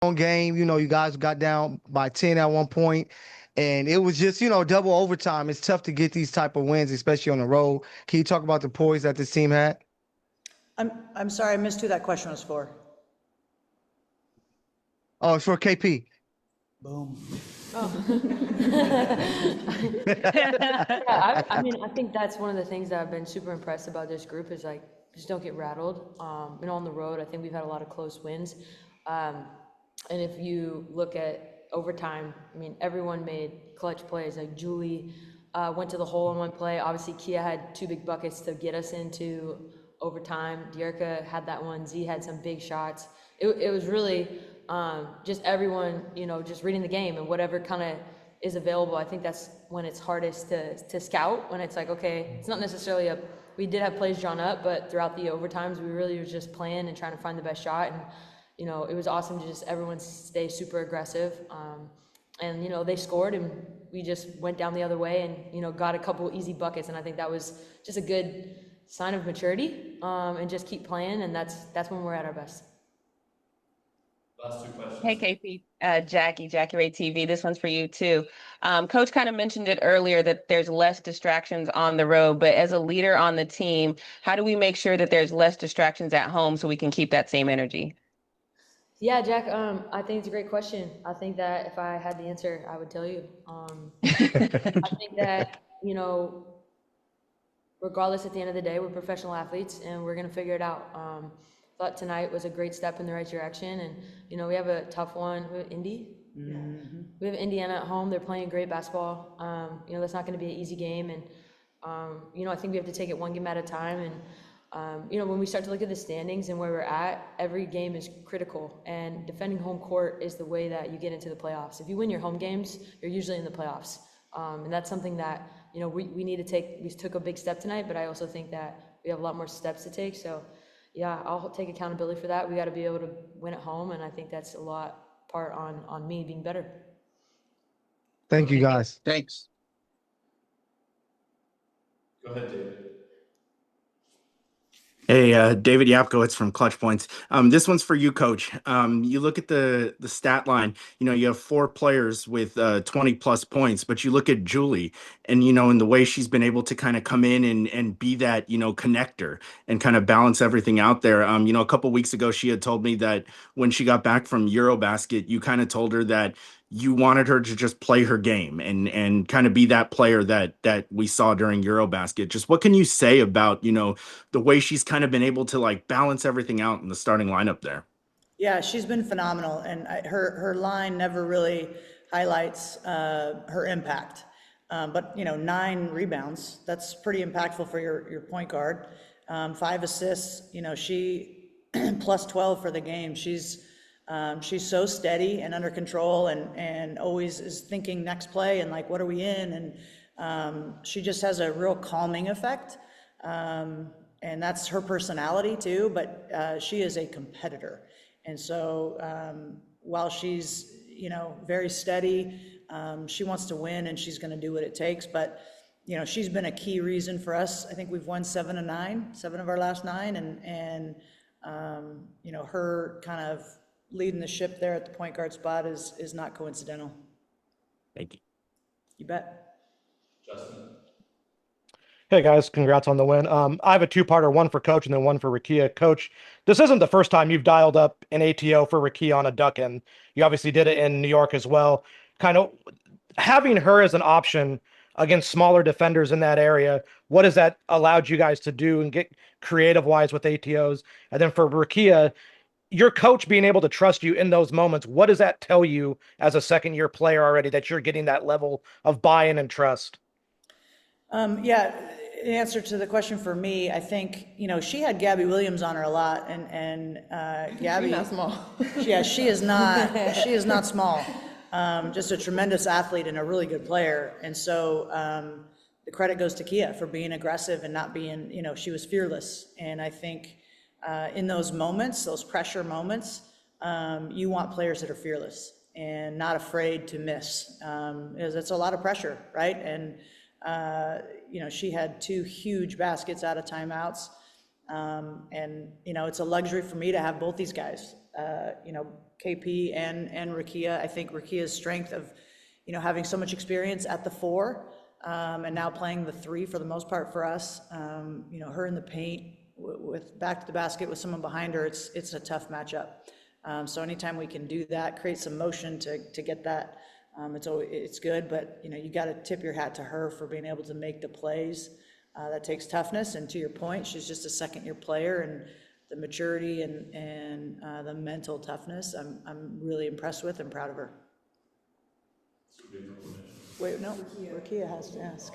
game. You guys got down by 10 at one point, and it was just, double overtime. It's tough to get these type of wins, especially on the road. Can you talk about the poise that this team had? I'm sorry, I missed who that question was for. Oh, it's for KP. Boom. Yeah, I mean, I think that's one of the things that I've been super impressed about this group is like, just don't get rattled. On the road, I think we've had a lot of close wins. And if you look at overtime, I mean, everyone made clutch plays. Like Julie went to the hole in one play. Obviously, Kia had two big buckets to get us into overtime. Dierka had that one. Z had some big shots. It was really just everyone, just reading the game and whatever kind of is available. I think that's when it's hardest to scout, when it's like, okay, it's not necessarily we did have plays drawn up, but throughout the overtimes, we really was just playing and trying to find the best shot. And, it was awesome to just everyone stay super aggressive. And, they scored and we just went down the other way and, got a couple easy buckets. And I think that was just a good sign of maturity, and just keep playing. And that's when we're at our best. Last two questions. Hey, KP, Jackie Ray TV. This one's for you too. Coach kind of mentioned it earlier that there's less distractions on the road, but as a leader on the team, how do we make sure that there's less distractions at home so we can keep that same energy? Yeah, Jack, I think it's a great question. I think that if I had the answer, I would tell you. I think that, regardless, at the end of the day, we're professional athletes and we're going to figure it out. Thought tonight was a great step in the right direction. And, we have a tough one. We have Indy. Mm-hmm. We have Indiana at home. They're playing great basketball. That's not going to be an easy game. And, I think we have to take it one game at a time. And, when we start to look at the standings and where we're at, every game is critical. And defending home court is the way that you get into the playoffs. If you win your home games, you're usually in the playoffs. And that's something that, we need to take. We took a big step tonight, but I also think that we have a lot more steps to take. So, yeah, I'll take accountability for that. We got to be able to win at home, and I think that's a lot part on me being better. Thank you, guys. Thanks. Go ahead, David. Hey, David Yapkowitz from Clutch Points. This one's for you, Coach. You look at the stat line. You have four players with 20 plus points, but you look at Julie, and in the way she's been able to kind of come in and be that connector and kind of balance everything out there. A couple weeks ago, she had told me that when she got back from Eurobasket, you kind of told her that you wanted her to just play her game and kind of be that player that we saw during Eurobasket. Just what can you say about, the way she's kind of been able to like balance everything out in the starting lineup there? Yeah, she's been phenomenal. And her line never really highlights her impact. But 9 rebounds, that's pretty impactful for your point guard. 5 assists, she plus 12 for the game. She's so steady and under control and always is thinking next play and like, what are we in? And she just has a real calming effect. And that's her personality too, but she is a competitor. And so while she's, very steady, she wants to win and she's going to do what it takes. But, she's been a key reason for us. I think we've won 7 of our last 9. And her kind of leading the ship there at the point guard spot is not coincidental. Thank you. You bet. Justin. Hey guys, congrats on the win. I have a two-parter, one for Coach and then one for Rickea. Coach, this isn't the first time you've dialed up an ATO for Rickea on a duck-in. You obviously did it in New York as well. Kind of having her as an option against smaller defenders in that area, what has that allowed you guys to do and get creative-wise with ATOs? And then for Rickea, your coach being able to trust you in those moments, what does that tell you as a second-year player already that you're getting that level of buy-in and trust? Yeah, in answer to the question for me, I think, she had Gabby Williams on her a lot and Gabby. She's not small. Yeah, she is not small. Just a tremendous athlete and a really good player. And so the credit goes to Kia for being aggressive and not being, she was fearless. And I think in those moments, those pressure moments, you want players that are fearless and not afraid to miss, because it's a lot of pressure, right? And she had 2 huge baskets out of timeouts, and it's a luxury for me to have both these guys. KP and Rakia. I think Rakia's strength of, having so much experience at the 4, and now playing the 3 for the most part for us, her in the paint with back to the basket with someone behind her, it's a tough matchup. So anytime we can do that, create some motion to get that, it's good, but you got to tip your hat to her for being able to make the plays. That takes toughness, and to your point, she's just a second-year player, and the maturity and the mental toughness, I'm really impressed with and proud of her. Wait, no, Rakia has to ask.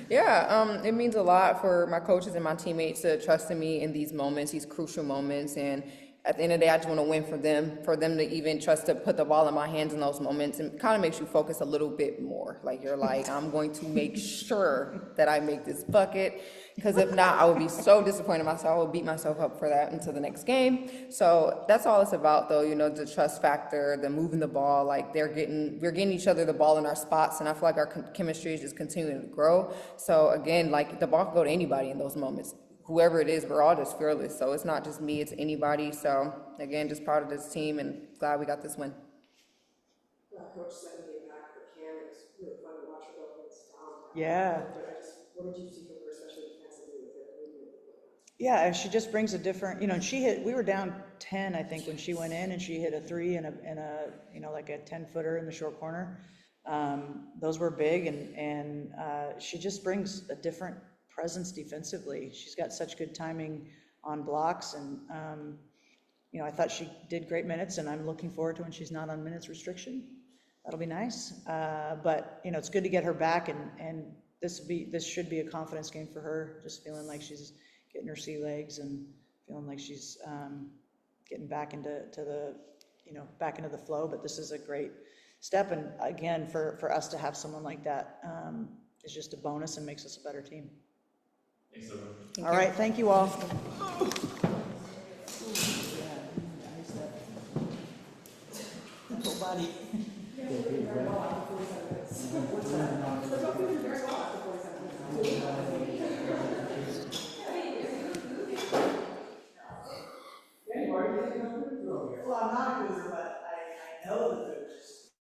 Yeah, it means a lot for my coaches and my teammates to trust in me in these moments, these crucial moments, and at the end of the day, I just want to win for them to even trust to put the ball in my hands in those moments, and kind of makes you focus a little bit more. Like you're like, I'm going to make sure that I make this bucket, because if not, I would be so disappointed in myself. I will beat myself up for that into the next game. So that's all it's about, though. The trust factor, the moving the ball. Like we're getting each other the ball in our spots, and I feel like our chemistry is just continuing to grow. So again, like the ball can go to anybody in those moments. Whoever it is, we're all just fearless. So it's not just me, it's anybody. So again, just proud of this team and glad we got this win. Coach said to me back for Cam, it's really fun to watch her go against Tom. Yeah. But what did you see from her, especially defensively with her movement? Yeah, she just brings a different, we were down 10, I think, when she went in, and she hit a 3 and a like a 10-footer in the short corner. Those were big, and she just brings a different presence defensively. She's got such good timing on blocks, and I thought she did great minutes, and I'm looking forward to when she's not on minutes restriction. That'll be nice. But it's good to get her back, and this should be a confidence game for her, just feeling like she's getting her sea legs and feeling like she's getting back into back into the flow. But this is a great step, and again, for us to have someone like that is just a bonus and makes us a better team. Thanks, everyone. All right, thank you all.